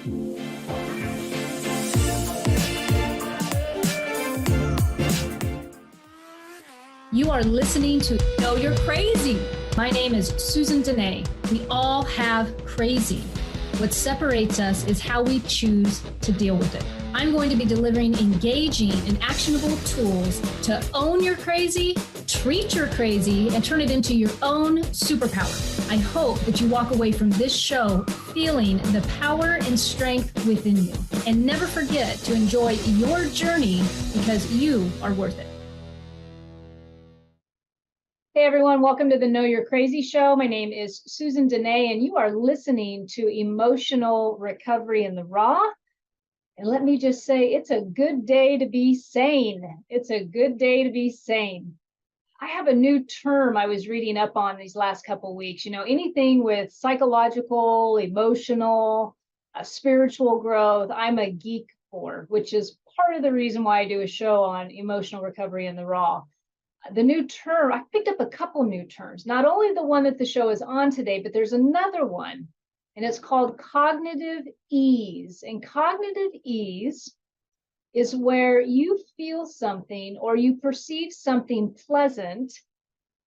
You are listening to Know You're Crazy. My name is Susan Denee. We all have crazy. What separates us is how we choose to deal with it. I'm going to be delivering engaging and actionable tools to own your crazy, treat your crazy, and turn it into your own superpower. I hope that you walk away from this show feeling the power and strength within you. And never forget to enjoy your journey because you are worth it. Hey everyone, welcome to the Know You're Crazy show. My name is Susan Denee, and you are listening to Emotional Recovery in the Raw. And let me just say, it's a good day to be sane. It's a good day to be sane. I have a new term I was reading up on these last couple of weeks. Anything with psychological, emotional, spiritual growth, I'm a geek for, which is part of the reason why I do a show on emotional recovery in the raw. The new term, I picked up a couple new terms, not only the one that the show is on today, but there's another one, and it's called cognitive ease. And cognitive ease is where you feel something or you perceive something pleasant,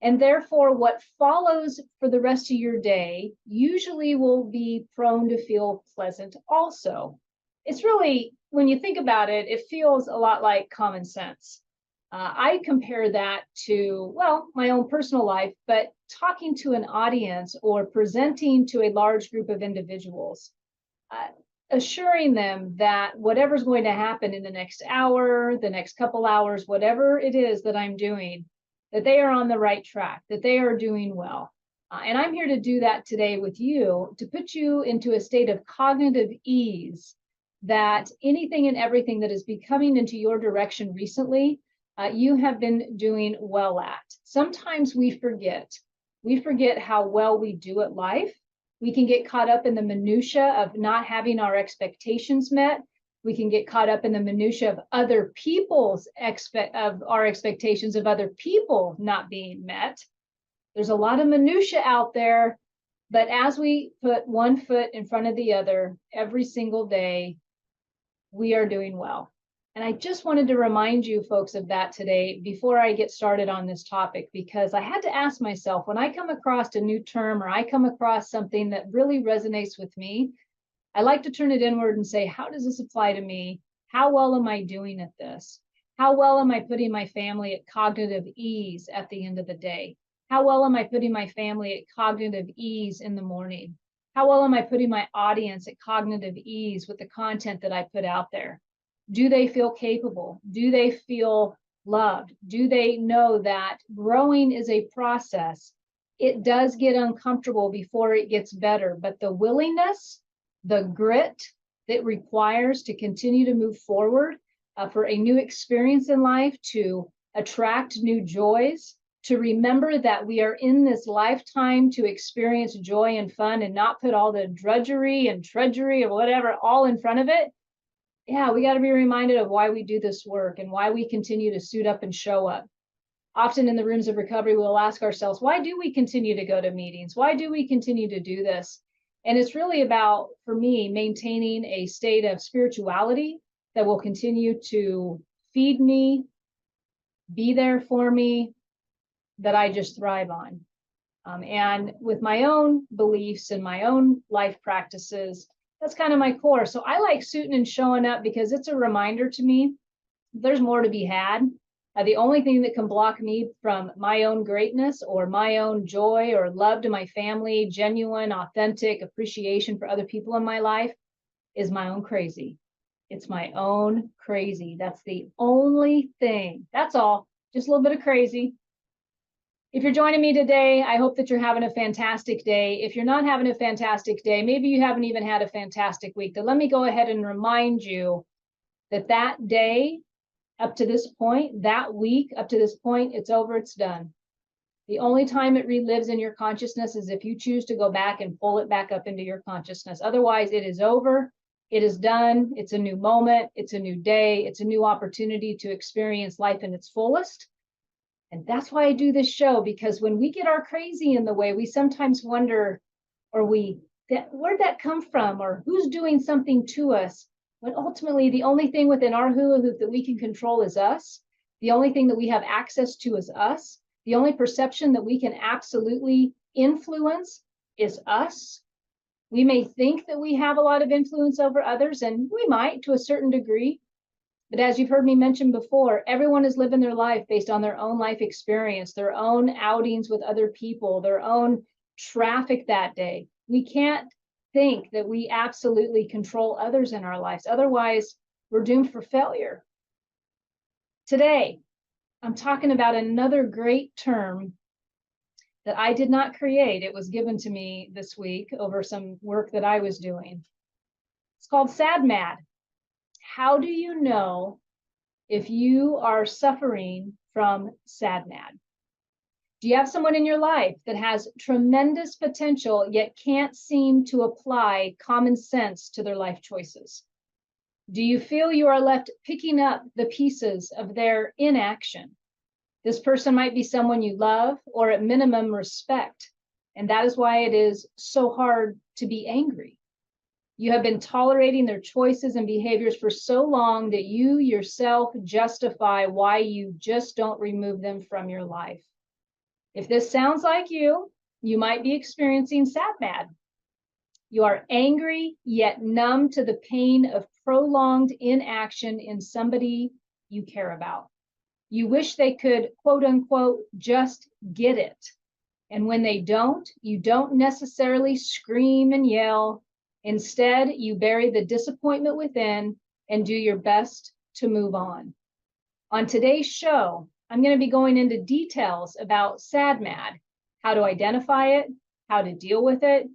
and therefore what follows for the rest of your day usually will be prone to feel pleasant also. It's really, when you think about it, it feels a lot like common sense. I compare that to, well, my own personal life, but talking to an audience or presenting to a large group of individuals, assuring them that whatever's going to happen in the next hour, the next couple hours, whatever it is that I'm doing, that they are on the right track, that they are doing well. And I'm here to do that today with you, to put you into a state of cognitive ease that anything and everything that is be coming into your direction recently, you have been doing well at. Sometimes we forget how well we do at life. We can get caught up in the minutia of not having our expectations met. We can get caught up in the minutia of other people's expectations of other people not being met. There's a lot of minutia out there, but as we put one foot in front of the other every single day, we are doing well. And I just wanted to remind you folks of that today before I get started on this topic, because I had to ask myself, when I come across a new term or I come across something that really resonates with me, I like to turn it inward and say, how does this apply to me? How well am I doing at this? How well am I putting my family at cognitive ease at the end of the day? How well am I putting my family at cognitive ease in the morning? How well am I putting my audience at cognitive ease with the content that I put out there? Do they feel capable? Do they feel loved? Do they know that growing is a process? It does get uncomfortable before it gets better, but the willingness, the grit that requires to continue to move forward for a new experience in life, to attract new joys, to remember that we are in this lifetime to experience joy and fun and not put all the drudgery and trudgery or whatever all in front of it. Yeah, we got to be reminded of why we do this work and why we continue to suit up and show up. Often in the rooms of recovery, we'll ask ourselves, why do we continue to go to meetings? Why do we continue to do this? And it's really about, for me, maintaining a state of spirituality that will continue to feed me, be there for me, that I just thrive on. And with my own beliefs and my own life practices, that's kind of my core. So I like suiting and showing up because it's a reminder to me there's more to be had. The only thing that can block me from my own greatness or my own joy or love to my family, genuine, authentic appreciation for other people in my life is my own crazy. It's my own crazy. That's the only thing. That's all. Just a little bit of crazy. If you're joining me today, I hope that you're having a fantastic day. If you're not having a fantastic day, maybe you haven't even had a fantastic week, then let me go ahead and remind you that that day up to this point, that week up to this point, it's over, it's done. The only time it relives in your consciousness is if you choose to go back and pull it back up into your consciousness. Otherwise, it is over, it is done, it's a new moment, it's a new day, it's a new opportunity to experience life in its fullest. And that's why I do this show, because when we get our crazy in the way, we sometimes wonder, or we where'd that come from, or who's doing something to us? But ultimately, the only thing within our hula hoop that we can control is us. The only thing that we have access to is us. The only perception that we can absolutely influence is us. We may think that we have a lot of influence over others, and we might to a certain degree. But as you've heard me mention before, everyone is living their life based on their own life experience, their own outings with other people, their own traffic that day. We can't think that we absolutely control others in our lives. Otherwise, we're doomed for failure. Today, I'm talking about another great term that I did not create. It was given to me this week over some work that I was doing. It's called SAD-MAD. How do you know if you are suffering from SAD-MAD? Do you have someone in your life that has tremendous potential yet can't seem to apply common sense to their life choices? Do you feel you are left picking up the pieces of their inaction? This person might be someone you love or at minimum respect, and that is why it is so hard to be angry. You have been tolerating their choices and behaviors for so long that you yourself justify why you just don't remove them from your life. If this sounds like you might be experiencing SAD-MAD. You are angry yet numb to the pain of prolonged inaction in somebody you care about. You wish they could, quote unquote, just get it. And when they don't, you don't necessarily scream and yell. Instead, you bury the disappointment within and do your best to move on. On today's show, I'm going to be going into details about SAD-MAD, how to identify it, how to deal with it,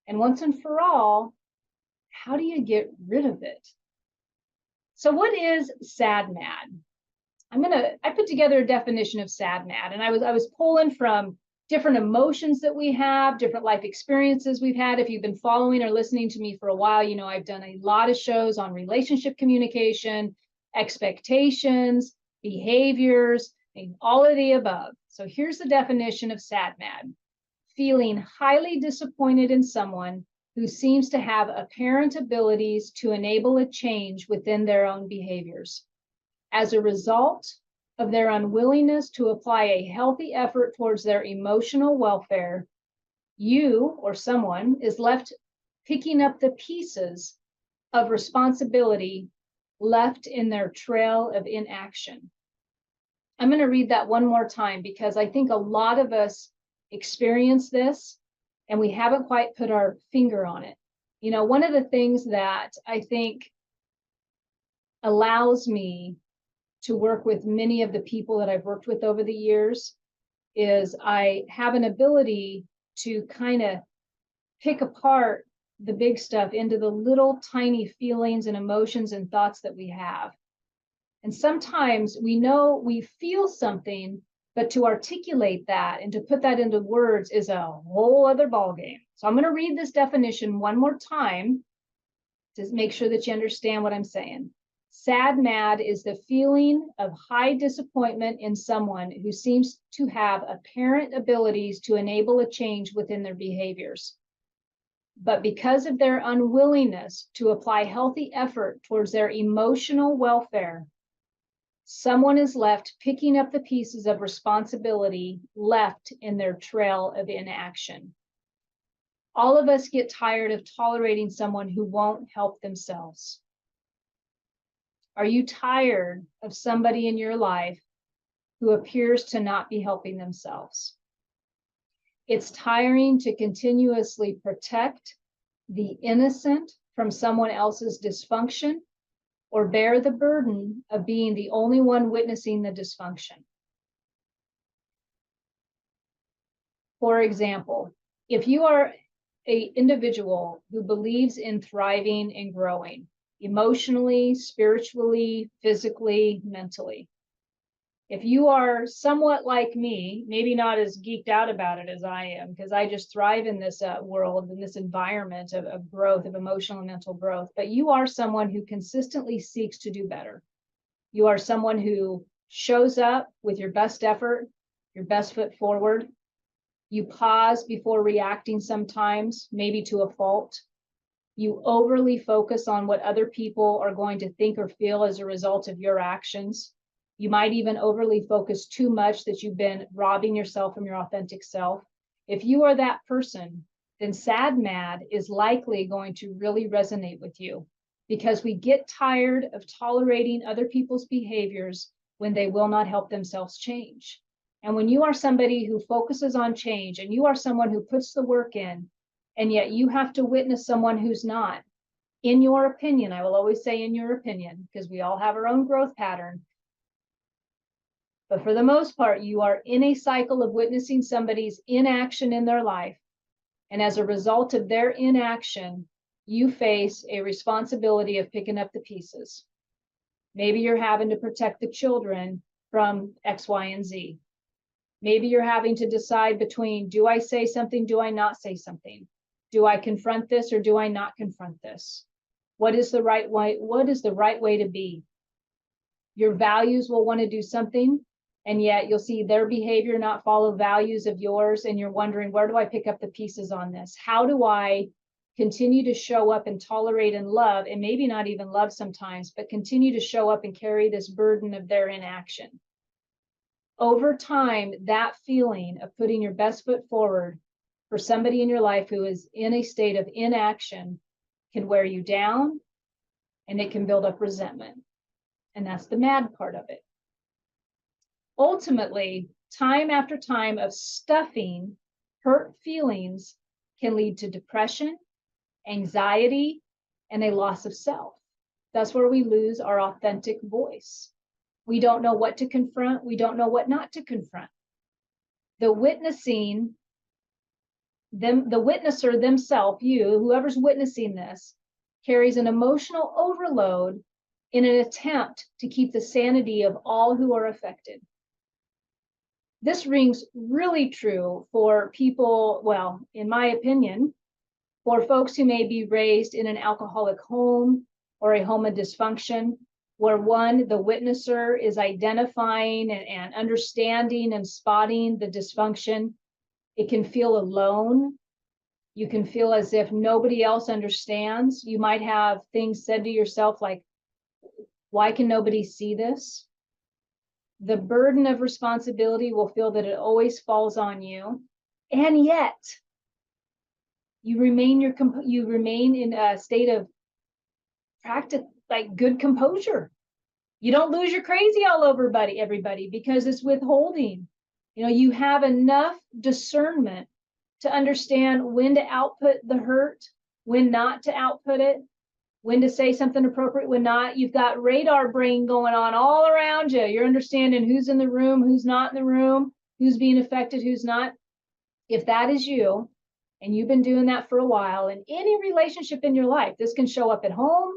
and once and for all, how do you get rid of it? So what is SAD-MAD? I put together a definition of SAD-MAD, and I was pulling from different emotions that we have, different life experiences we've had. If you've been following or listening to me for a while, you know I've done a lot of shows on relationship communication, expectations, behaviors, and all of the above. So here's the definition of SAD-MAD. Feeling highly disappointed in someone who seems to have apparent abilities to enable a change within their own behaviors. As a result of their unwillingness to apply a healthy effort towards their emotional welfare, you or someone is left picking up the pieces of responsibility left in their trail of inaction. I'm going to read that one more time because I think a lot of us experience this and we haven't quite put our finger on it. You know, one of the things that I think allows me to work with many of the people that I've worked with over the years is I have an ability to kind of pick apart the big stuff into the little tiny feelings and emotions and thoughts that we have. And sometimes we know we feel something, but to articulate that and to put that into words is a whole other ballgame. So I'm going to read this definition one more time to make sure that you understand what I'm saying. SAD-MAD is the feeling of high disappointment in someone who seems to have apparent abilities to enable a change within their behaviors. But because of their unwillingness to apply healthy effort towards their emotional welfare, someone is left picking up the pieces of responsibility left in their trail of inaction. All of us get tired of tolerating someone who won't help themselves. Are you tired of somebody in your life who appears to not be helping themselves? It's tiring to continuously protect the innocent from someone else's dysfunction or bear the burden of being the only one witnessing the dysfunction. For example, if you are an individual who believes in thriving and growing, emotionally, spiritually, physically, mentally. If you are somewhat like me, maybe not as geeked out about it as I am, because I just thrive in this world, in this environment of growth, of emotional and mental growth, but you are someone who consistently seeks to do better. You are someone who shows up with your best effort, your best foot forward. You pause before reacting sometimes, maybe to a fault. You overly focus on what other people are going to think or feel as a result of your actions. You might even overly focus too much that you've been robbing yourself from your authentic self. If you are that person, then sad mad is likely going to really resonate with you, because we get tired of tolerating other people's behaviors when they will not help themselves change. And when you are somebody who focuses on change, and you are someone who puts the work in, and yet you have to witness someone who's not, in your opinion, I will always say in your opinion, because we all have our own growth pattern. But for the most part, you are in a cycle of witnessing somebody's inaction in their life. And as a result of their inaction, you face a responsibility of picking up the pieces. Maybe you're having to protect the children from X, Y, and Z. Maybe you're having to decide between, do I say something, do I not say something? Do I confront this or do I not confront this? What is the right way? What is the right way to be? Your values will want to do something, and yet you'll see their behavior not follow values of yours, and you're wondering, where do I pick up the pieces on this? How do I continue to show up and tolerate and love, and maybe not even love sometimes, but continue to show up and carry this burden of their inaction? Over time, that feeling of putting your best foot forward for somebody in your life who is in a state of inaction can wear you down, and it can build up resentment. And that's the mad part of it. Ultimately, time after time of stuffing hurt feelings can lead to depression, anxiety, and a loss of self. That's where we lose our authentic voice. We don't know what to confront. We don't know what not to confront. The witnesser themselves, you, whoever's witnessing this, carries an emotional overload in an attempt to keep the sanity of all who are affected. This rings really true for people, well, in my opinion, for folks who may be raised in an alcoholic home or a home of dysfunction, where one, the witnesser is identifying and understanding and spotting the dysfunction. It can feel alone. You can feel as if nobody else understands. You might have things said to yourself like, why can nobody see this? The burden of responsibility will feel that it always falls on you. And yet, you remain in a state of practice, like good composure. You don't lose your crazy all over everybody, because it's withholding. You have enough discernment to understand when to output the hurt, when not to output it, when to say something appropriate, when not. You've got radar brain going on all around you. You're understanding who's in the room, who's not in the room, who's being affected, who's not. If that is you, and you've been doing that for a while, in any relationship in your life, this can show up at home,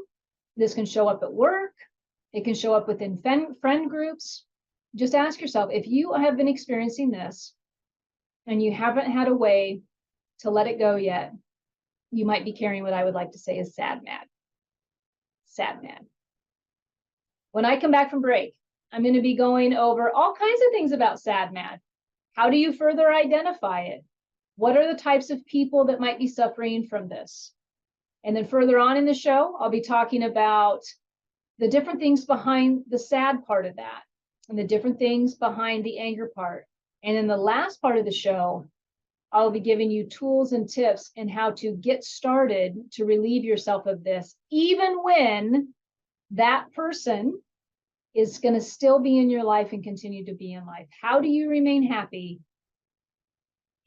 this can show up at work, it can show up within friend groups. Just ask yourself, if you have been experiencing this and you haven't had a way to let it go yet, you might be carrying what I would like to say is sad mad. Sad mad. When I come back from break, I'm going to be going over all kinds of things about sad mad. How do you further identify it? What are the types of people that might be suffering from this? And then further on in the show, I'll be talking about the different things behind the sad part of that, and the different things behind the anger part. And in the last part of the show, I'll be giving you tools and tips in how to get started to relieve yourself of this, even when that person is going to still be in your life and continue to be in life. How do you remain happy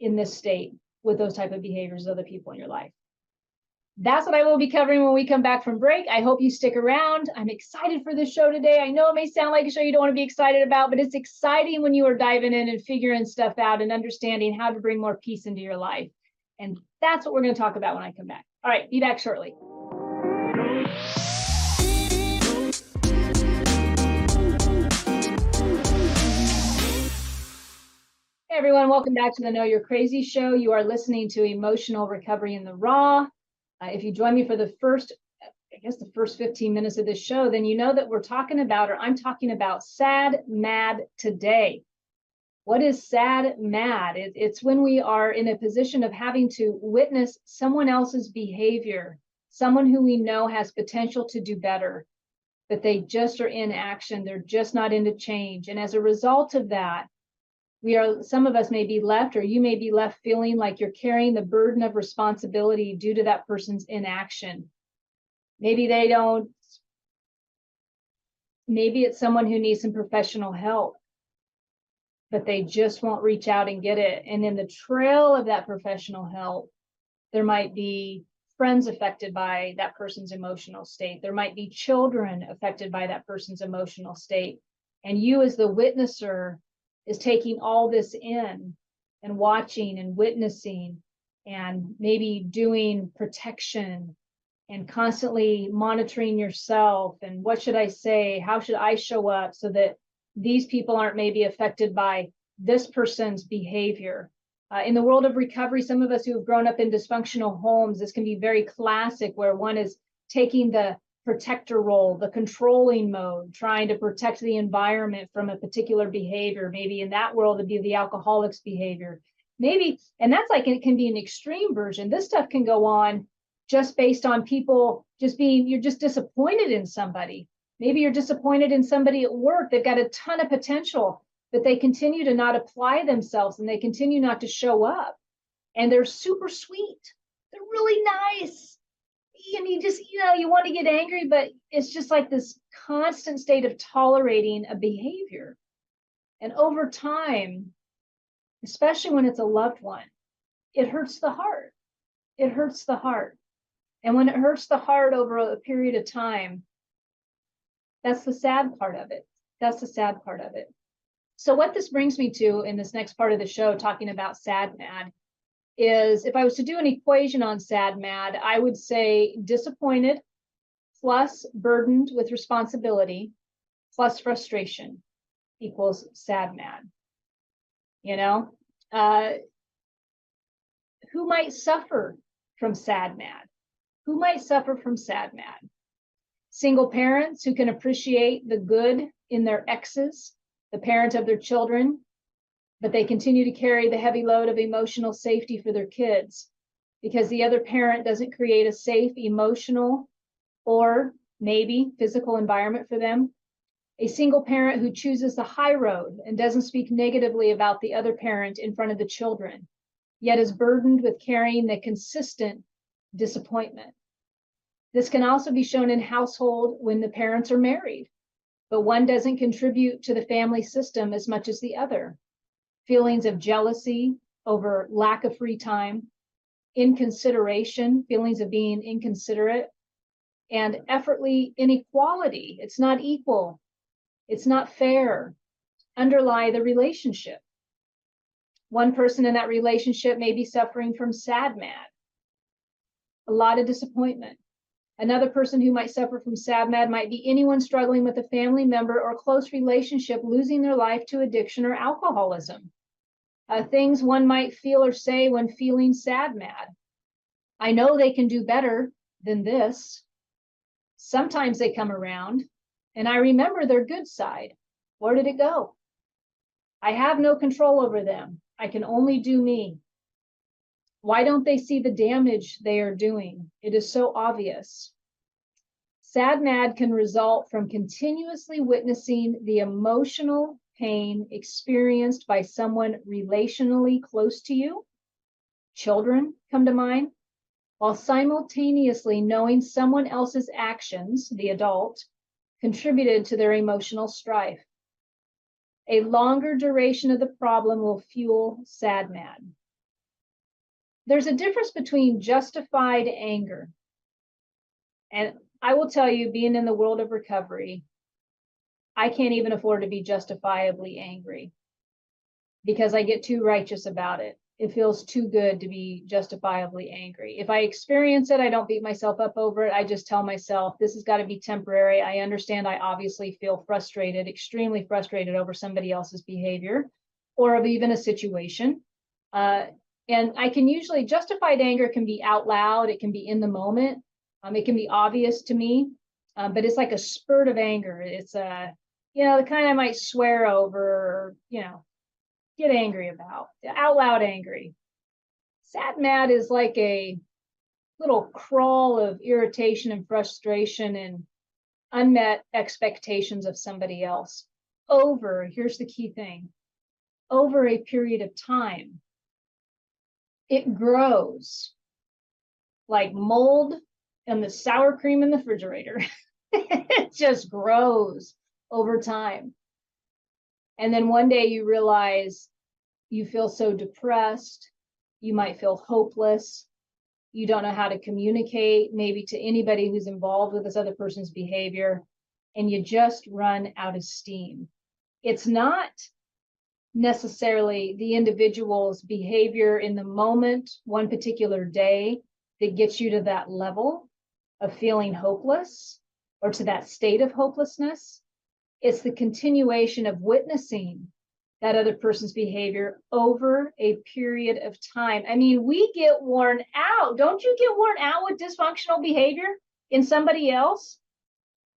in this state with those type of behaviors of other people in your life? That's what I will be covering when we come back from break. I hope you stick around. I'm excited for this show today. I know it may sound like a show you don't want to be excited about, but it's exciting when you are diving in and figuring stuff out and understanding how to bring more peace into your life. And that's what we're going to talk about when I come back. All right, be back shortly. Hey everyone, welcome back to the Know You're Crazy show. You are listening to Emotional Recovery in the Raw. If you join me for the first 15 minutes of this show, then you know that we're talking about, or I'm talking about sad mad today. What is sad mad? It's when we are in a position of having to witness someone else's behavior, someone who we know has potential to do better, but they just are in action. They're just not into change. And as a result of that, some of us may be left, or you may be left feeling like you're carrying the burden of responsibility due to that person's inaction. Maybe it's someone who needs some professional help, but they just won't reach out and get it. And in the trail of that professional help, there might be friends affected by that person's emotional state. There might be children affected by that person's emotional state. And you, as the witnesser, is taking all this in and watching and witnessing and maybe doing protection and constantly monitoring yourself. And what should I say? How should I show up so that these people aren't maybe affected by this person's behavior? In the world of recovery, some of us who have grown up in dysfunctional homes, this can be very classic, where one is taking the protector role, the controlling mode, trying to protect the environment from a particular behavior. Maybe in that world, it'd be the alcoholic's behavior. Maybe, and that's like, it can be an extreme version. This stuff can go on just based on people you're just disappointed in somebody. Maybe you're disappointed in somebody at work. They've got a ton of potential, but they continue to not apply themselves and they continue not to show up. And they're super sweet. They're really nice. And you want to get angry, but it's just like this constant state of tolerating a behavior. And over time, especially when it's a loved one, it hurts the heart. It hurts the heart. And when it hurts the heart over a period of time, that's the sad part of it. That's the sad part of it. So what this brings me to in this next part of the show, talking about sad mad, is if I was to do an equation on sad mad, I would say disappointed plus burdened with responsibility plus frustration equals sad mad. Who might suffer from sad mad? Who might suffer from sad mad? Single parents who can appreciate the good in their exes, the parent of their children, but they continue to carry the heavy load of emotional safety for their kids because the other parent doesn't create a safe emotional or maybe physical environment for them. A single parent who chooses the high road and doesn't speak negatively about the other parent in front of the children, yet is burdened with carrying the consistent disappointment. This can also be shown in household when the parents are married, but one doesn't contribute to the family system as much as the other. Feelings of jealousy over lack of free time, inconsideration, feelings of being inconsiderate, and effortly inequality. It's not equal. It's not fair. Underlie the relationship. One person in that relationship may be suffering from sad mad, a lot of disappointment. Another person who might suffer from sad mad might be anyone struggling with a family member or close relationship, losing their life to addiction or alcoholism. Things one might feel or say when feeling sad mad. I know they can do better than this. Sometimes they come around and I remember their good side. Where did it go? I have no control over them. I can only do me. Why don't they see the damage they are doing? It is so obvious. Sad mad can result from continuously witnessing the emotional pain experienced by someone relationally close to you. Children come to mind, while simultaneously knowing someone else's actions, the adult, contributed to their emotional strife. A longer duration of the problem will fuel sad mad. There's a difference between justified anger. And I will tell you, being in the world of recovery, I can't even afford to be justifiably angry because I get too righteous about it. It feels too good to be justifiably angry. If I experience it, I don't beat myself up over it. I just tell myself, this has got to be temporary. I understand I obviously feel frustrated, extremely frustrated over somebody else's behavior or of even a situation. And I can usually, justified anger can be out loud. It can be in the moment. It can be obvious to me, but it's like a spurt of anger. It's the kind I might swear over, get angry about, out loud angry. Sad mad is like a little crawl of irritation and frustration and unmet expectations of somebody else over, here's the key thing, over a period of time. It grows like mold and the sour cream in the refrigerator. It just grows over time. And then one day you realize you feel so depressed, you might feel hopeless, you don't know how to communicate maybe to anybody who's involved with this other person's behavior, and you just run out of steam. It's not necessarily the individual's behavior in the moment, one particular day, that gets you to that level of feeling hopeless or to that state of hopelessness. It's the continuation of witnessing that other person's behavior over a period of time. I mean, we get worn out. Don't you get worn out with dysfunctional behavior in somebody else?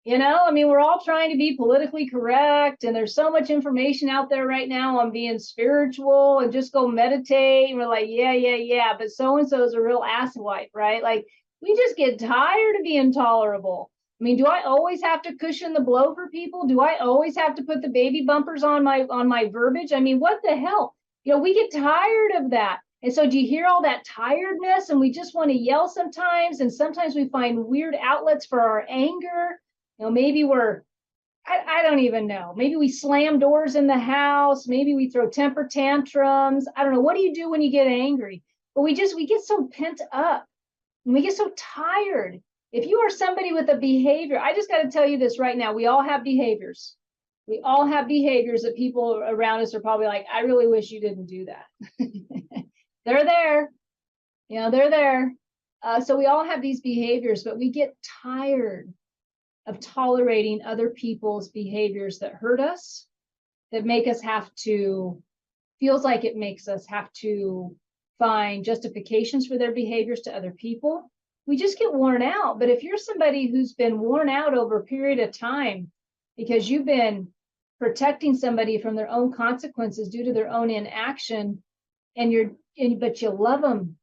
You know, I mean, we're all trying to be politically correct, and there's so much information out there right now on being spiritual and just go meditate. And we're like, yeah, but so-and-so is a real asswipe, right? Like, we just get tired of being tolerable. I mean, do I always have to cushion the blow for people? Do I always have to put the baby bumpers on my verbiage? I mean, what the hell? You know, we get tired of that. And so do you hear all that tiredness? And we just want to yell sometimes. And sometimes we find weird outlets for our anger. You know, maybe I don't even know. Maybe we slam doors in the house. Maybe we throw temper tantrums. I don't know. What do you do when you get angry? But we get so pent up and we get so tired. If you are somebody with a behavior, I just got to tell you this right now. We all have behaviors. We all have behaviors that people around us are probably like, I really wish you didn't do that. They're there. You know, they're there. So we all have these behaviors, but we get tired of tolerating other people's behaviors that hurt us, that make us have to, feels like it makes us have to find justifications for their behaviors to other people. We just get worn out. But if you're somebody who's been worn out over a period of time because you've been protecting somebody from their own consequences due to their own inaction, but you love them,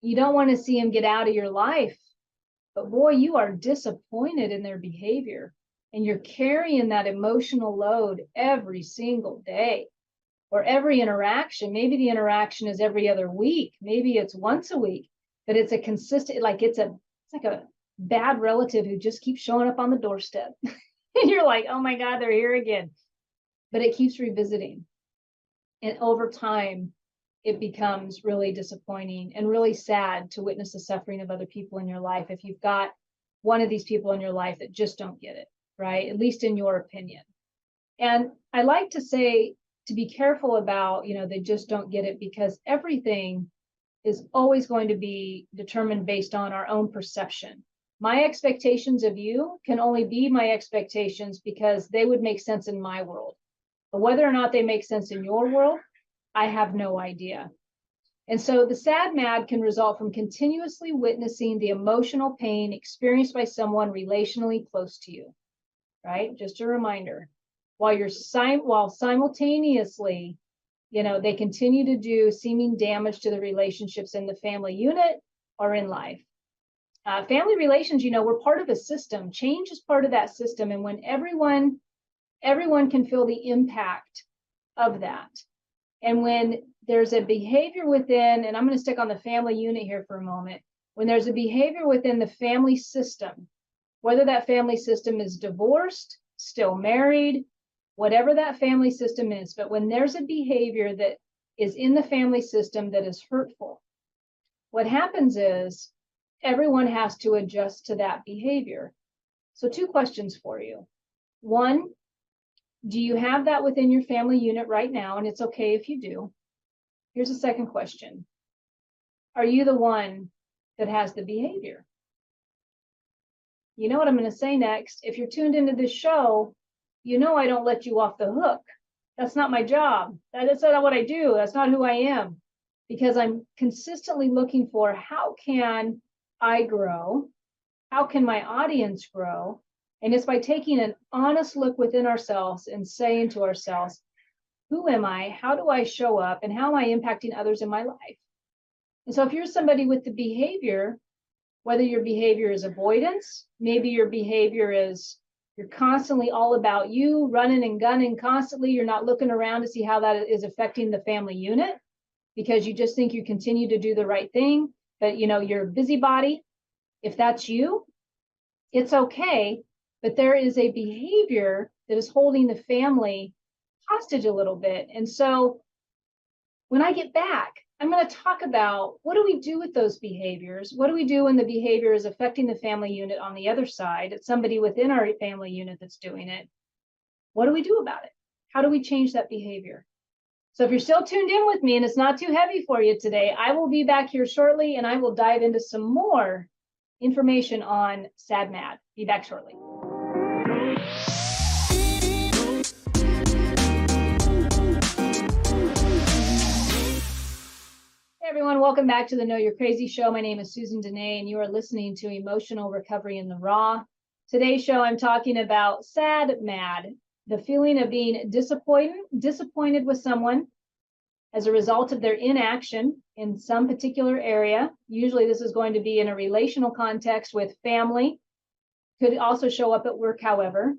you don't want to see them get out of your life. But boy, you are disappointed in their behavior, and you're carrying that emotional load every single day or every interaction. Maybe the interaction is every other week. Maybe it's once a week, but it's a consistent, like it's like a bad relative who just keeps showing up on the doorstep. And you're like, oh my God, they're here again. But it keeps revisiting. And over time, it becomes really disappointing and really sad to witness the suffering of other people in your life if you've got one of these people in your life that just don't get it, right? At least in your opinion. And I like to say to be careful about, you know, they just don't get it, because everything is always going to be determined based on our own perception. My expectations of you can only be my expectations because they would make sense in my world. But whether or not they make sense in your world, I have no idea. And so the sad mad can result from continuously witnessing the emotional pain experienced by someone relationally close to you, right? Just a reminder, while simultaneously, you know, they continue to do seeming damage to the relationships in the family unit or in life. Family relations, you know, we're part of a system. Change is part of that system. And when everyone can feel the impact of that. And when there's a behavior within, and I'm going to stick on the family unit here for a moment, when there's a behavior within the family system, whether that family system is divorced, still married, whatever that family system is, but when there's a behavior that is in the family system that is hurtful, what happens is everyone has to adjust to that behavior. So 2 questions for you. 1, do you have that within your family unit right now? And it's okay if you do. Here's a second question. Are you the one that has the behavior? You know what I'm going to say next. If you're tuned into this show, you know I don't let you off the hook. That's not my job. That's not what I do. That's not who I am. Because I'm consistently looking for, how can I grow? How can my audience grow? And it's by taking an honest look within ourselves and saying to ourselves, Who am I? How do I show up? And how am I impacting others in my life? And so if you're somebody with the behavior, whether your behavior is avoidance, maybe your behavior is you're constantly all about you, running and gunning constantly. You're not looking around to see how that is affecting the family unit because you just think you continue to do the right thing, but you're a busybody. If that's you, it's okay. But there is a behavior that is holding the family hostage a little bit. And so when I get back, I'm going to talk about what do we do with those behaviors? What do we do when the behavior is affecting the family unit on the other side? It's somebody within our family unit that's doing it. What do we do about it? How do we change that behavior? So if you're still tuned in with me and it's not too heavy for you today, I will be back here shortly and I will dive into some more information on SAD/MAD. Be back shortly. Hey everyone, welcome back to the Know You're Crazy show. My name is Susan Denee and you are listening to Emotional Recovery in the Raw. Today's show, I'm talking about SAD/MAD, the feeling of being disappointed with someone as a result of their inaction in some particular area. Usually this is going to be in a relational context with family. Could also show up at work, however.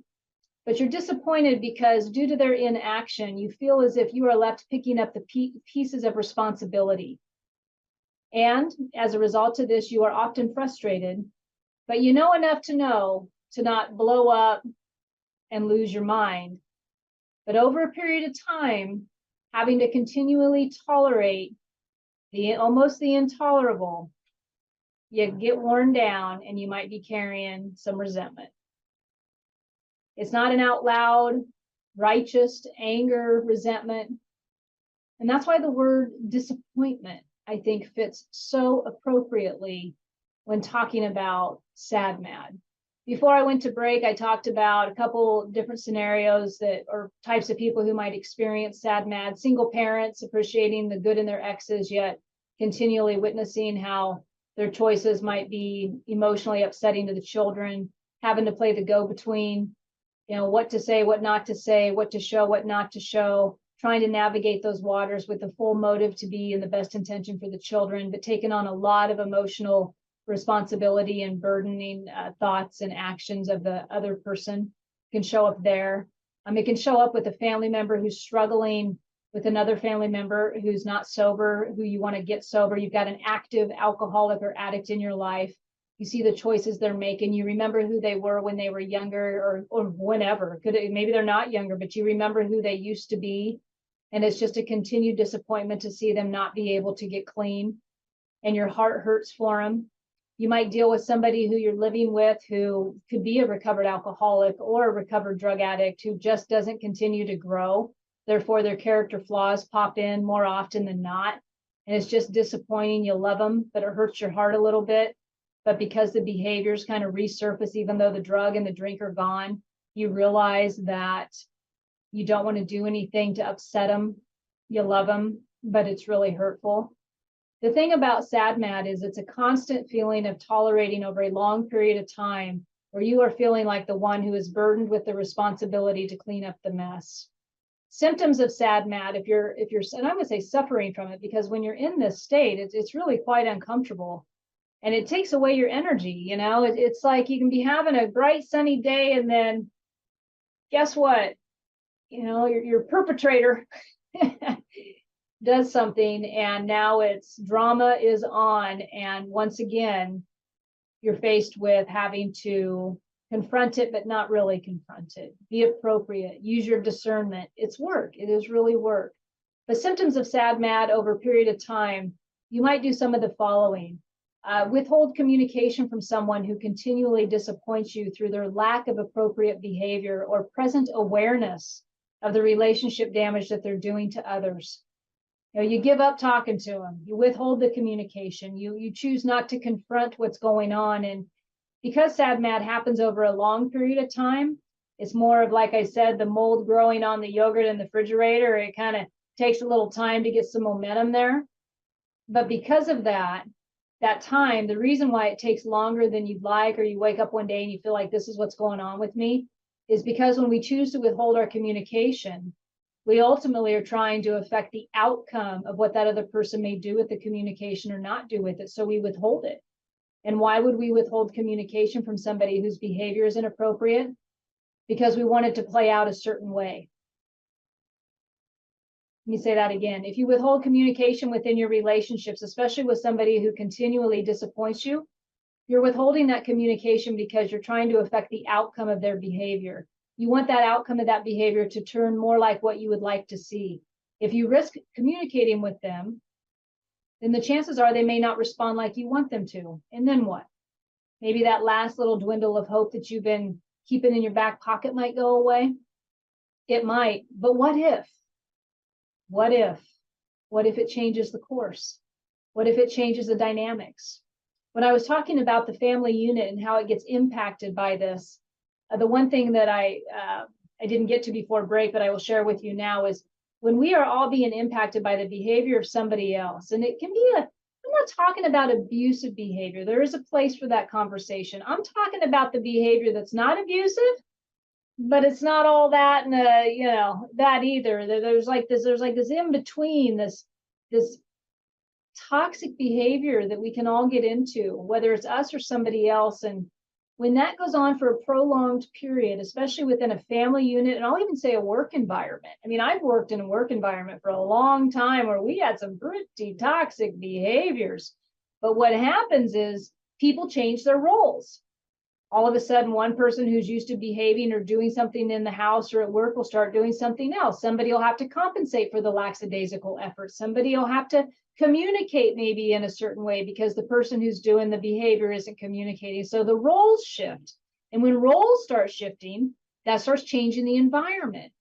But you're disappointed because due to their inaction, you feel as if you are left picking up the pieces of responsibility. And as a result of this, you are often frustrated, but you know enough to know to not blow up and lose your mind. But over a period of time, having to continually tolerate almost the intolerable, you get worn down and you might be carrying some resentment. It's not an out loud, righteous anger, resentment. And that's why the word disappointment, I think, fits so appropriately when talking about SAD/MAD. Before I went to break, I talked about a couple different scenarios or types of people who might experience SAD/MAD. Single parents appreciating the good in their exes, yet continually witnessing how their choices might be emotionally upsetting to the children, having to play the go-between, what to say, what not to say, what to show, what not to show, trying to navigate those waters with the full motive to be in the best intention for the children, but taking on a lot of emotional responsibility and burdening thoughts and actions of the other person can show up there. It can show up with a family member who's struggling with another family member who's not sober, who you want to get sober. You've got an active alcoholic or addict in your life. You see the choices they're making. You remember who they were when they were younger or whenever. Maybe they're not younger, but you remember who they used to be. And it's just a continued disappointment to see them not be able to get clean. And your heart hurts for them. You might deal with somebody who you're living with who could be a recovered alcoholic or a recovered drug addict who just doesn't continue to grow. Therefore, their character flaws pop in more often than not. And it's just disappointing. You love them, but it hurts your heart a little bit. But because the behaviors kind of resurface, even though the drug and the drink are gone, you realize that you don't want to do anything to upset them. You love them, but it's really hurtful. The thing about SAD/MAD is it's a constant feeling of tolerating over a long period of time where you are feeling like the one who is burdened with the responsibility to clean up the mess. Symptoms of SAD/MAD, if you're, and I'm going to say suffering from it, because when you're in this state, it's really quite uncomfortable. And it takes away your energy. It's like you can be having a bright sunny day and then guess what? Your perpetrator does something and now it's drama is on. And once again, you're faced with having to confront it, but not really confront it. Be appropriate, use your discernment. It's work. It is really work. The symptoms of SAD/MAD over a period of time, you might do some of the following. Withhold communication from someone who continually disappoints you through their lack of appropriate behavior or present awareness of the relationship damage that they're doing to others. You give up talking to them. You withhold the communication. You choose not to confront what's going on. And because SAD/MAD happens over a long period of time, it's more of, like I said, the mold growing on the yogurt in the refrigerator. It kind of takes a little time to get some momentum there. But because of that time, the reason why it takes longer than you'd like, or you wake up one day and you feel like this is what's going on with me, is because when we choose to withhold our communication, We ultimately are trying to affect the outcome of what that other person may do with the communication or not do with it. So we withhold it. And why would we withhold communication from somebody whose behavior is inappropriate? Because we want it to play out a certain way. Let me say that again. If you withhold communication within your relationships, especially with somebody who continually disappoints you, you're withholding that communication because you're trying to affect the outcome of their behavior. You want that outcome of that behavior to turn more like what you would like to see. If you risk communicating with them, then the chances are they may not respond like you want them to. And then what? Maybe that last little dwindle of hope that you've been keeping in your back pocket might go away. It might, but what if? What if? What if it changes the course? What if it changes the dynamics? When I was talking about the family unit and how it gets impacted by this, the one thing that I didn't get to before break, but I will share with you now is when we are all being impacted by the behavior of somebody else, and it can be I'm not talking about abusive behavior. There is a place for that conversation. I'm talking about the behavior that's not abusive, but it's not all that, and that either. There's like this in between, this toxic behavior that we can all get into, whether it's us or somebody else. And when that goes on for a prolonged period, especially within a family unit, and I'll even say a work environment. I mean, I've worked in a work environment for a long time where we had some pretty toxic behaviors. But what happens is people change their roles. All of a sudden, one person who's used to behaving or doing something in the house or at work will start doing something else. Somebody will have to compensate for the lackadaisical effort. Somebody will have to communicate maybe in a certain way because the person who's doing the behavior isn't communicating. So the roles shift. And when roles start shifting, that starts changing the environment.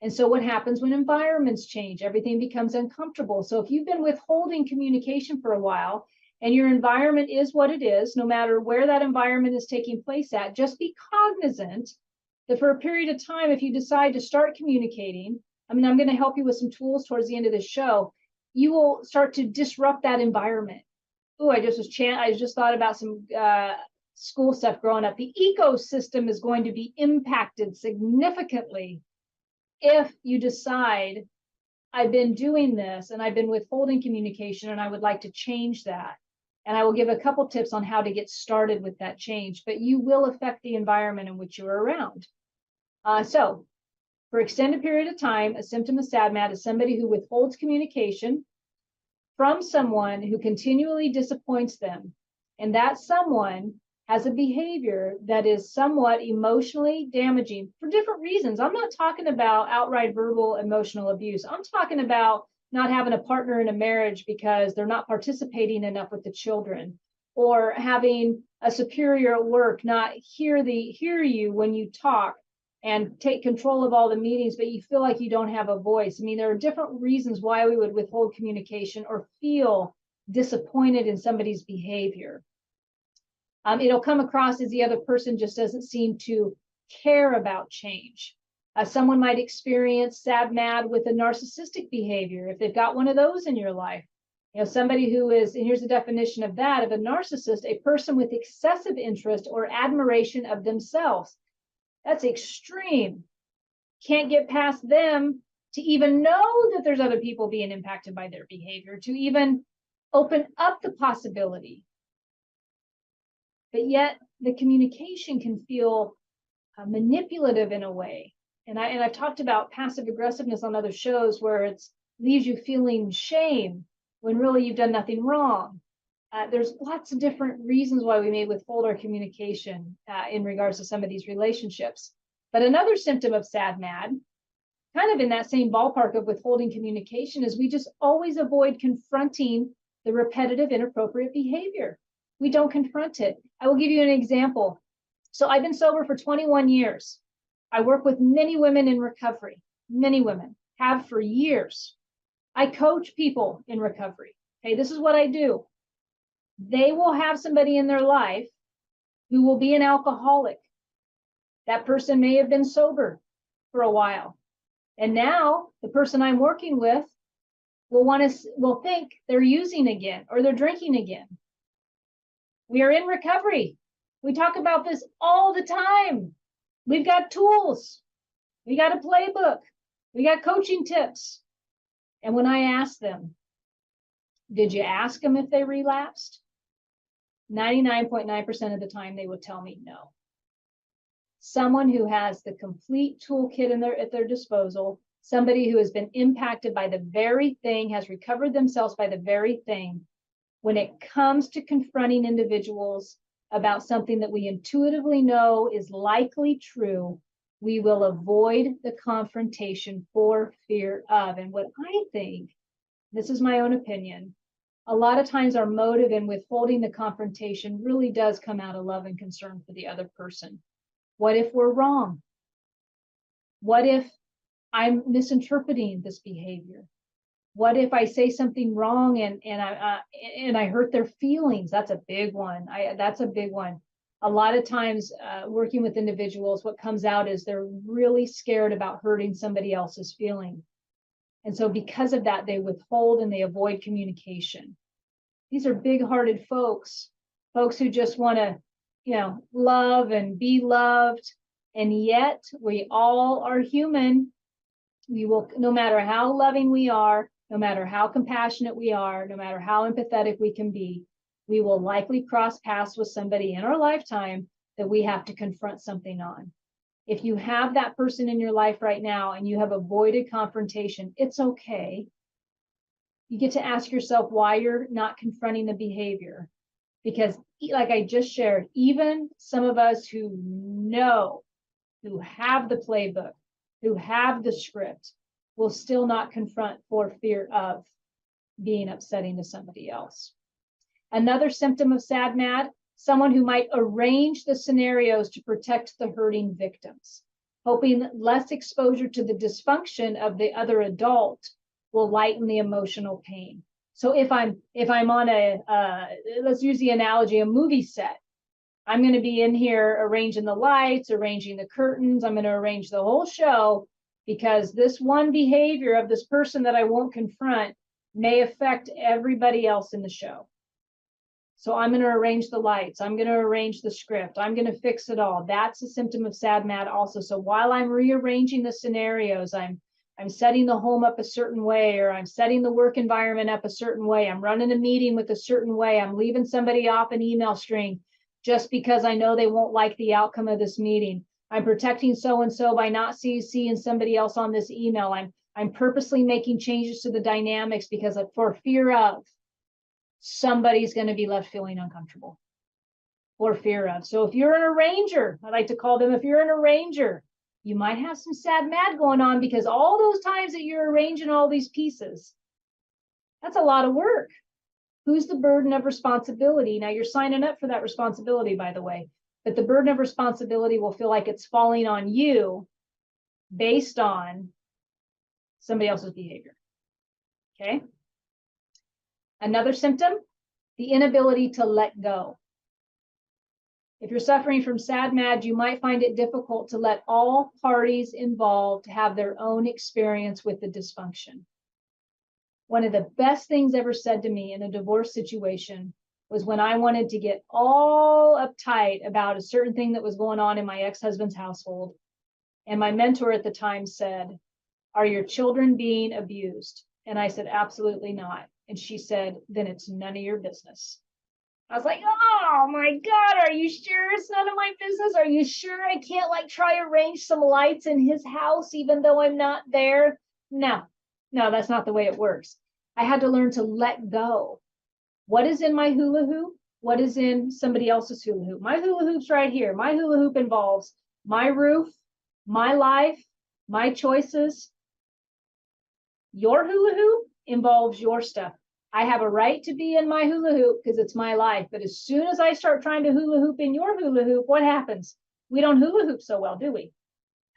And so what happens when environments change? Everything becomes uncomfortable. So if you've been withholding communication for a while, and your environment is what it is, no matter where that environment is taking place at, just be cognizant that for a period of time, if you decide to start communicating, I'm going to help you with some tools towards the end of the show, you will start to disrupt that environment. Oh, I just thought about some school stuff growing up. The ecosystem is going to be impacted significantly if you decide, I've been doing this and I've been withholding communication and I would like to change that. And I will give a couple tips on how to get started with that change, but you will affect the environment in which you're around. So for extended period of time, a symptom of SADMAD is somebody who withholds communication from someone who continually disappoints them. And that someone has a behavior that is somewhat emotionally damaging for different reasons. I'm not talking about outright verbal emotional abuse. I'm talking about not having a partner in a marriage because they're not participating enough with the children, or having a superior at work not hear you when you talk and take control of all the meetings, but you feel like you don't have a voice. I mean, there are different reasons why we would withhold communication or feel disappointed in somebody's behavior. It'll come across as the other person just doesn't seem to care about change. Someone might experience SADMAD with a narcissistic behavior if they've got one of those in your life. Somebody who is, and here's the definition of that, of a narcissist, a person with excessive interest or admiration of themselves. That's extreme. Can't get past them to even know that there's other people being impacted by their behavior, to even open up the possibility. But yet the communication can feel manipulative in a way. And I've talked about passive aggressiveness on other shows where it leaves you feeling shame when really you've done nothing wrong. There's lots of different reasons why we may withhold our communication in regards to some of these relationships. But another symptom of SADMAD, kind of in that same ballpark of withholding communication, is we just always avoid confronting the repetitive inappropriate behavior. We don't confront it. I will give you an example. So I've been sober for 21 years. I work with many women in recovery. Many women have for years. I coach people in recovery. Okay, this is what I do. They will have somebody in their life who will be an alcoholic. That person may have been sober for a while. And now the person I'm working with will think they're using again or they're drinking again. We are in recovery. We talk about this all the time. We've got tools. We got a playbook. We got coaching tips. And when I ask them, did you ask them if they relapsed? 99.9% of the time, they would tell me no. Someone who has the complete toolkit at their disposal, somebody who has been impacted by the very thing, has recovered themselves by the very thing. When it comes to confronting individuals about something that we intuitively know is likely true, we will avoid the confrontation for fear of. And what I think, this is my own opinion, a lot of times our motive in withholding the confrontation really does come out of love and concern for the other person. What if we're wrong? What if I'm misinterpreting this behavior? What if I say something wrong and I hurt their feelings? That's a big one. That's a big one. A lot of times working with individuals, what comes out is they're really scared about hurting somebody else's feeling. And so because of that, they withhold and they avoid communication. These are big-hearted folks who just want to, love and be loved. And yet we all are human. We will, no matter how loving we are, no matter how compassionate we are, no matter how empathetic we can be, we will likely cross paths with somebody in our lifetime that we have to confront something on. If you have that person in your life right now and you have avoided confrontation, it's okay. You get to ask yourself why you're not confronting the behavior. Because like I just shared, even some of us who know, who have the playbook, who have the script, will still not confront for fear of being upsetting to somebody else. Another symptom of sad mad, someone who might arrange the scenarios to protect the hurting victims, hoping less exposure to the dysfunction of the other adult will lighten the emotional pain. So if I'm on let's use the analogy, a movie set, I'm going to be in here arranging the lights, arranging the curtains. I'm going to arrange the whole show because this one behavior of this person that I won't confront may affect everybody else in the show. So I'm going to arrange the lights. I'm going to arrange the script. I'm going to fix it all. That's a symptom of sad mad also. So while I'm rearranging the scenarios, I'm setting the home up a certain way, or I'm setting the work environment up a certain way. I'm running a meeting with a certain way. I'm leaving somebody off an email string just because I know they won't like the outcome of this meeting. I'm protecting so-and-so by not seeing somebody else on this email. I'm purposely making changes to the dynamics because for fear of somebody's going to be left feeling uncomfortable or fear of. So if you're an arranger, I like to call them, if you're an arranger, you might have some sad mad going on because all those times that you're arranging all these pieces, that's a lot of work. Who's the burden of responsibility? Now you're signing up for that responsibility, by the way, but the burden of responsibility will feel like it's falling on you based on somebody else's behavior. Okay. Another symptom, the inability to let go. If you're suffering from sad mad, you might find it difficult to let all parties involved have their own experience with the dysfunction. One of the best things ever said to me in a divorce situation was when I wanted to get all uptight about a certain thing that was going on in my ex-husband's household. And my mentor at the time said, "Are your children being abused?" And I said, "Absolutely not." And she said, "Then it's none of your business." I was like, "Oh my God, are you sure it's none of my business? Are you sure I can't try to arrange some lights in his house even though I'm not there?" No, that's not the way it works. I had to learn to let go. What is in my hula hoop? What is in somebody else's hula hoop? My hula hoop's right here. My hula hoop involves my roof, my life, my choices. Your hula hoop involves your stuff. I have a right to be in my hula hoop because it's my life. But as soon as I start trying to hula hoop in your hula hoop, what happens? We don't hula hoop so well, do we?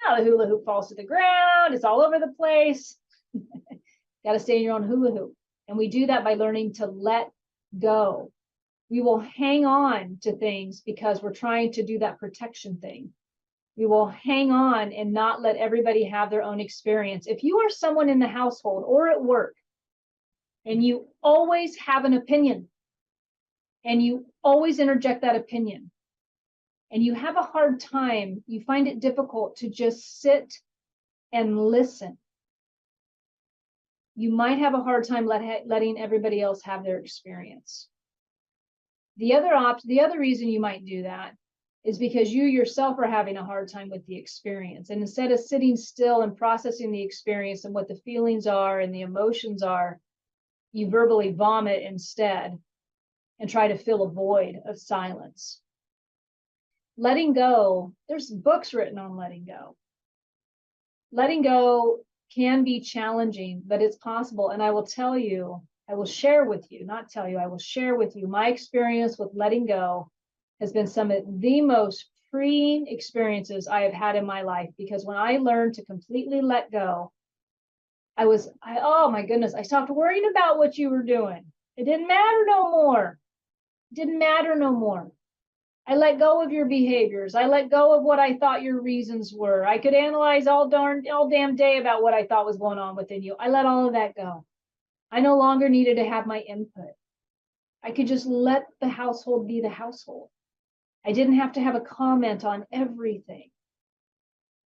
Now the hula hoop falls to the ground. It's all over the place. Got to stay in your own hula hoop. And we do that by learning to let go. We will hang on to things because we're trying to do that protection thing. We will hang on and not let everybody have their own experience. If you are someone in the household or at work and you always have an opinion and you always interject that opinion and you have a hard time, you find it difficult to just sit and listen you might have a hard time letting everybody else have their experience. The other reason you might do that is because you yourself are having a hard time with the experience. And instead of sitting still and processing the experience and what the feelings are and the emotions are, you verbally vomit instead and try to fill a void of silence. Letting go, there's books written on letting go. Letting go can be challenging, but it's possible. And I will tell you, I will share with you, not tell you, I will share with you my experience with letting go has been some of the most freeing experiences I have had in my life, because when I learned to completely let go, oh my goodness, I stopped worrying about what you were doing. It didn't matter no more. It didn't matter no more. I let go of your behaviors. I let go of what I thought your reasons were. I could analyze all damn day about what I thought was going on within you. I let all of that go. I no longer needed to have my input. I could just let the household be the household. I didn't have to have a comment on everything.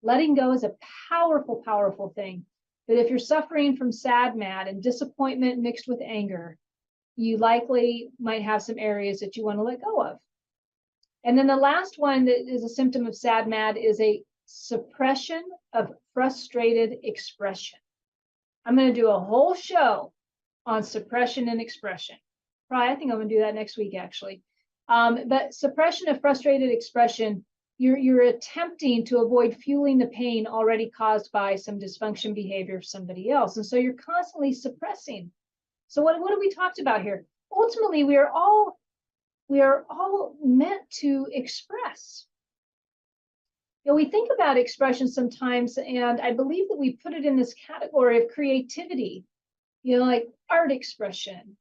Letting go is a powerful, powerful thing. But if you're suffering from sad mad and disappointment mixed with anger, you likely might have some areas that you want to let go of. And then the last one that is a symptom of sad mad is a suppression of frustrated expression. I'm going to do a whole show on suppression and expression. I think I'm going to do that next week, actually. But suppression of frustrated expression, you're attempting to avoid fueling the pain already caused by some dysfunction behavior of somebody else. And so you're constantly suppressing. So what have we talked about here? Ultimately, we are all meant to express. We think about expression sometimes, and I believe that we put it in this category of creativity, like art expression.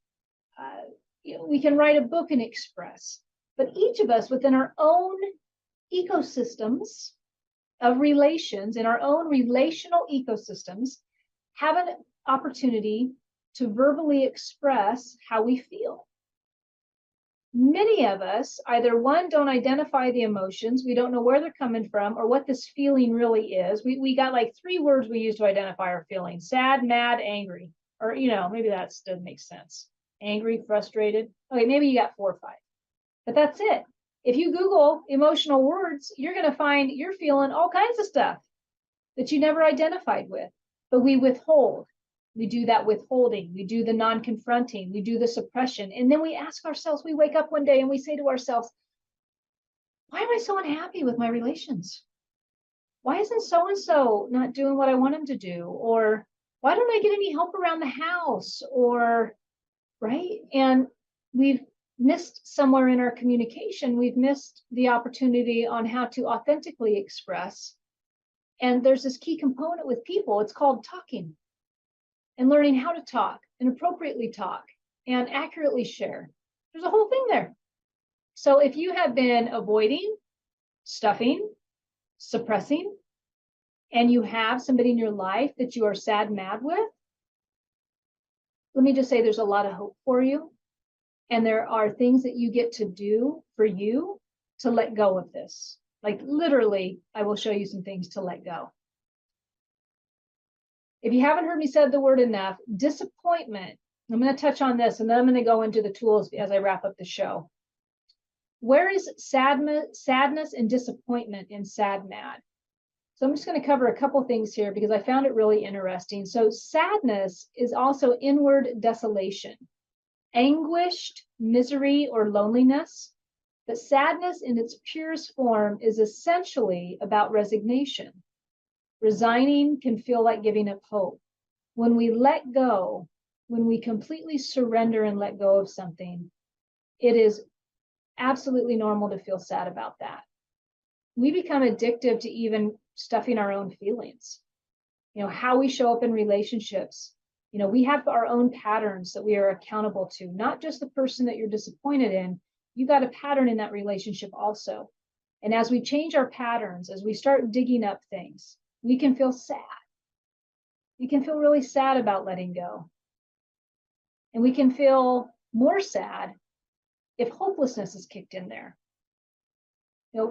We can write a book and express, but each of us within our own ecosystems of relations, in our own relational ecosystems, have an opportunity to verbally express how we feel. Many of us, either one, don't identify the emotions, we don't know where they're coming from or what this feeling really is. We got like 3 words we use to identify our feelings: sad, mad, angry. Or, maybe that doesn't make sense. Angry, frustrated. Okay, maybe you got 4 or 5. But that's it. If you Google emotional words, you're going to find you're feeling all kinds of stuff that you never identified with. But we withhold. We do that withholding. We do the non-confronting. We do the suppression. And then we ask ourselves, we wake up one day and we say to ourselves, why am I so unhappy with my relations? Why isn't so-and-so not doing what I want him to do? Or why don't I get any help around the house? Or, right? And we've missed somewhere in our communication. We've missed the opportunity on how to authentically express. And there's this key component with people. It's called talking. And learning how to talk and appropriately talk and accurately share. There's a whole thing there. So if you have been avoiding, stuffing, suppressing, and you have somebody in your life that you are sad mad with, let me just say there's a lot of hope for you. And there are things that you get to do for you to let go of this. Like literally, I will show you some things to let go. If you haven't heard me say the word enough, disappointment, I'm going to touch on this and then I'm going to go into the tools as I wrap up the show. Where is sadness and disappointment in sad mad? So I'm just going to cover a couple things here because I found it really interesting. So sadness is also inward desolation, anguished misery or loneliness. But sadness in its purest form is essentially about resignation. Resigning can feel like giving up hope. When we let go, when we completely surrender and let go of something, it is absolutely normal to feel sad about that. We become addictive to even stuffing our own feelings. How we show up in relationships. We have our own patterns that we are accountable to, not just the person that you're disappointed in. You got a pattern in that relationship also. And as we change our patterns, as we start digging up things, we can feel sad. We can feel really sad about letting go. And we can feel more sad if hopelessness is kicked in there.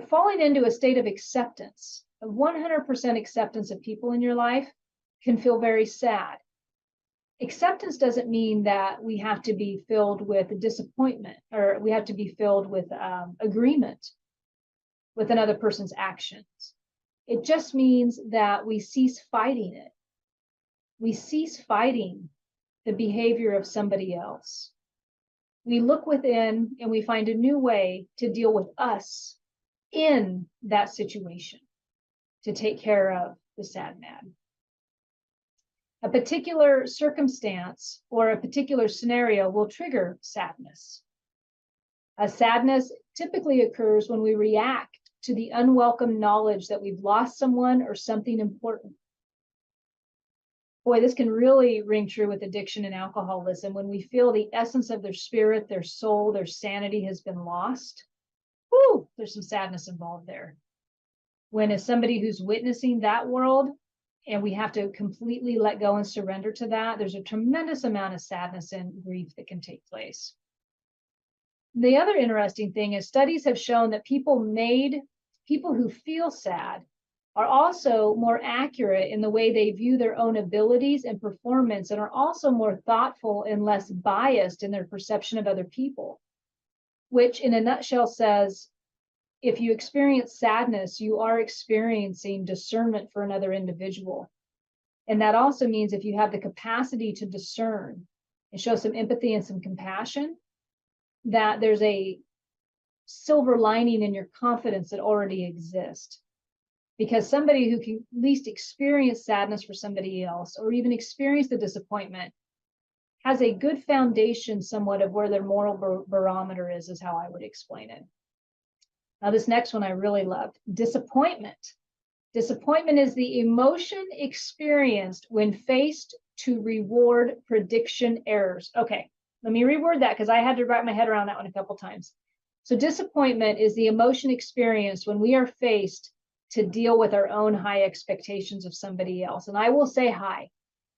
Falling into a state of acceptance, of 100% acceptance of people in your life, can feel very sad. Acceptance doesn't mean that we have to be filled with disappointment, or we have to be filled with agreement with another person's actions. It just means that we cease fighting it. We cease fighting the behavior of somebody else. We look within and we find a new way to deal with us in that situation, to take care of the sad mad. A particular circumstance or a particular scenario will trigger sadness. A sadness typically occurs when we react to the unwelcome knowledge that we've lost someone or something important. Boy, this can really ring true with addiction and alcoholism. When we feel the essence of their spirit, their soul, their sanity has been lost, whoo, there's some sadness involved there. When as somebody who's witnessing that world, and we have to completely let go and surrender to that, there's a tremendous amount of sadness and grief that can take place. The other interesting thing is studies have shown that people who feel sad are also more accurate in the way they view their own abilities and performance, and are also more thoughtful and less biased in their perception of other people, which in a nutshell says, if you experience sadness, you are experiencing discernment for another individual. And that also means if you have the capacity to discern and show some empathy and some compassion, that there's a silver lining in your confidence that already exists. Because somebody who can at least experience sadness for somebody else, or even experience the disappointment, has a good foundation somewhat of where their moral barometer is how I would explain it. Now, this next one I really loved. Disappointment. Disappointment is the emotion experienced when faced to reward prediction errors. Okay, let me reword that because I had to wrap my head around that one a couple times. So disappointment is the emotion experienced when we are faced to deal with our own high expectations of somebody else. And I will say high.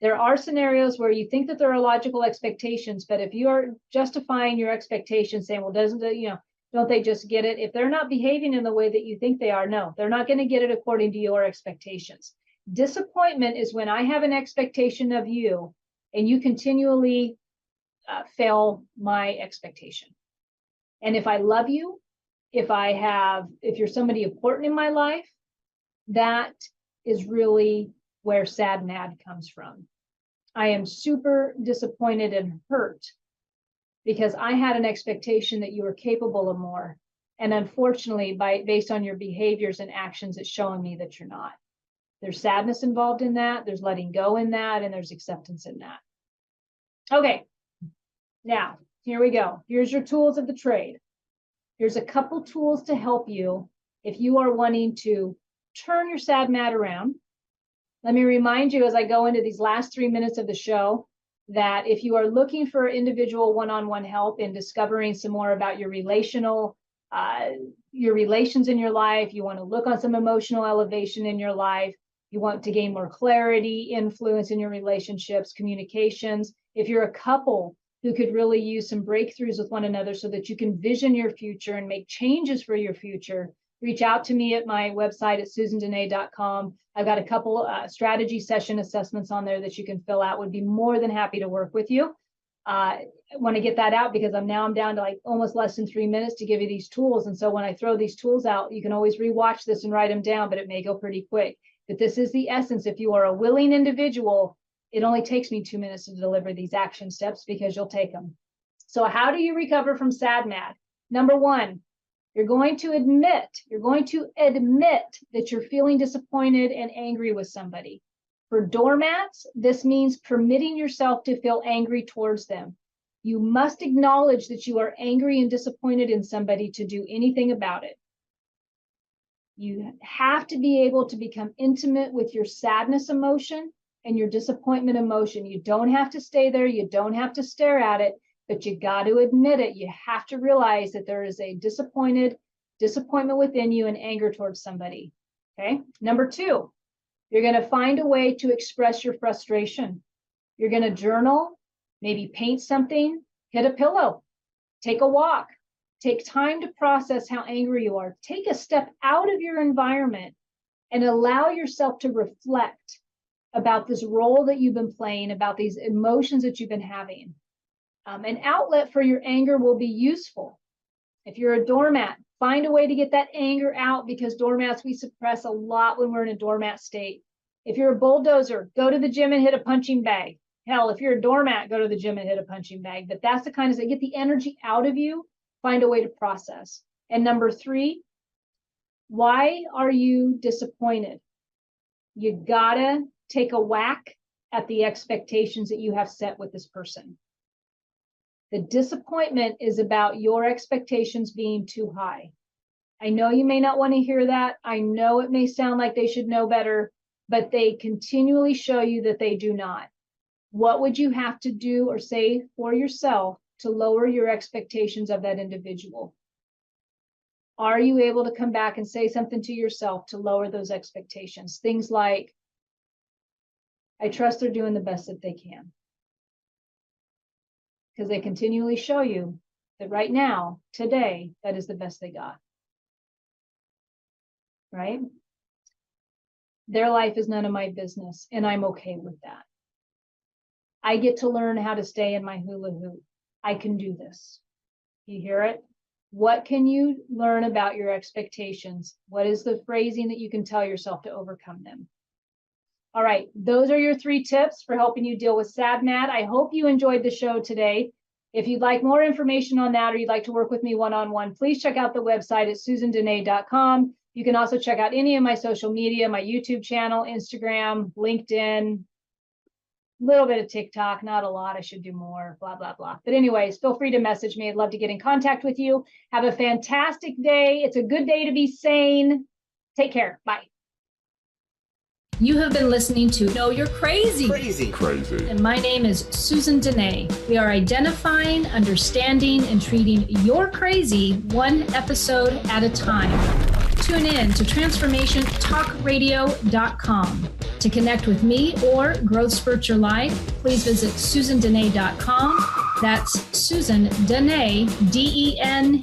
There are scenarios where you think that there are logical expectations, but if you are justifying your expectations, saying, well, don't they just get it? If they're not behaving in the way that you think they are, no, they're not going to get it according to your expectations. Disappointment is when I have an expectation of you and you continually fail my expectation. And if I love you, if you're somebody important in my life, that is really where sad mad comes from. I am super disappointed and hurt because I had an expectation that you were capable of more. And unfortunately, based on your behaviors and actions, it's showing me that you're not. There's sadness involved in that, there's letting go in that, and there's acceptance in that. Okay, now, here we go. Here's your tools of the trade. Here's a couple tools to help you if you are wanting to turn your sad mad around. Let me remind you as I go into these last 3 minutes of the show, that if you are looking for individual one-on-one help in discovering some more about your relations in your life, you want to look on some emotional elevation in your life, you want to gain more clarity, influence in your relationships, communications. If you're a couple who could really use some breakthroughs with one another so that you can vision your future and make changes for your future, reach out to me at my website at susandenee.com. I've got a couple strategy session assessments on there that you can fill out. Would be more than happy to work with you. I want to get that out because I'm down to like almost less than 3 minutes to give you these tools. And so when I throw these tools out, you can always rewatch this and write them down, but it may go pretty quick. But this is the essence. If you are a willing individual, it only takes me 2 minutes to deliver these action steps because you'll take them. So how do you recover from sad mad? Number one, you're going to admit that you're feeling disappointed and angry with somebody. For doormats, this means permitting yourself to feel angry towards them. You must acknowledge that you are angry and disappointed in somebody to do anything about it. You have to be able to become intimate with your sadness emotion and your disappointment emotion. You don't have to stay there. You don't have to stare at it, but you got to admit it. You have to realize that there is a disappointment within you and anger towards somebody. Okay. Number two, you're going to find a way to express your frustration. You're going to journal, maybe paint something, hit a pillow, take a walk, take time to process how angry you are. Take a step out of your environment and allow yourself to reflect about this role that you've been playing, about these emotions that you've been having. An outlet for your anger will be useful. If you're a doormat, find a way to get that anger out, because doormats, we suppress a lot when we're in a doormat state. If you're a bulldozer, go to the gym and hit a punching bag. Hell, if you're a doormat, go to the gym and hit a punching bag. But that's the kind of thing, get the energy out of you, find a way to process. And number 3, why are you disappointed? You gotta take a whack at the expectations that you have set with this person. The disappointment is about your expectations being too high. I know you may not want to hear that. I know it may sound like they should know better, but they continually show you that they do not. What would you have to do or say for yourself to lower your expectations of that individual? Are you able to come back and say something to yourself to lower those expectations? Things like, I trust they're doing the best that they can. Because they continually show you that right now, today, that is the best they got. Right? Their life is none of my business, and I'm okay with that. I get to learn how to stay in my hula hoop. I can do this. You hear it? What can you learn about your expectations? What is the phrasing that you can tell yourself to overcome them? All right, those are your 3 tips for helping you deal with SAD/MAD. I hope you enjoyed the show today. If you'd like more information on that, or you'd like to work with me one-on-one, please check out the website at susandenee.com. You can also check out any of my social media, my YouTube channel, Instagram, LinkedIn, a little bit of TikTok, not a lot. I should do more, blah, blah, blah. But anyways, feel free to message me. I'd love to get in contact with you. Have a fantastic day. It's a good day to be sane. Take care. Bye. You have been listening to Know You're Crazy. Crazy. And my name is Susan Denee. We are identifying, understanding, and treating your crazy one episode at a time. Tune in to transformationtalkradio.com. To connect with me or Growth Spurt Your Life, please visit susandenee.com. That's Susan Denee, DENEE.com.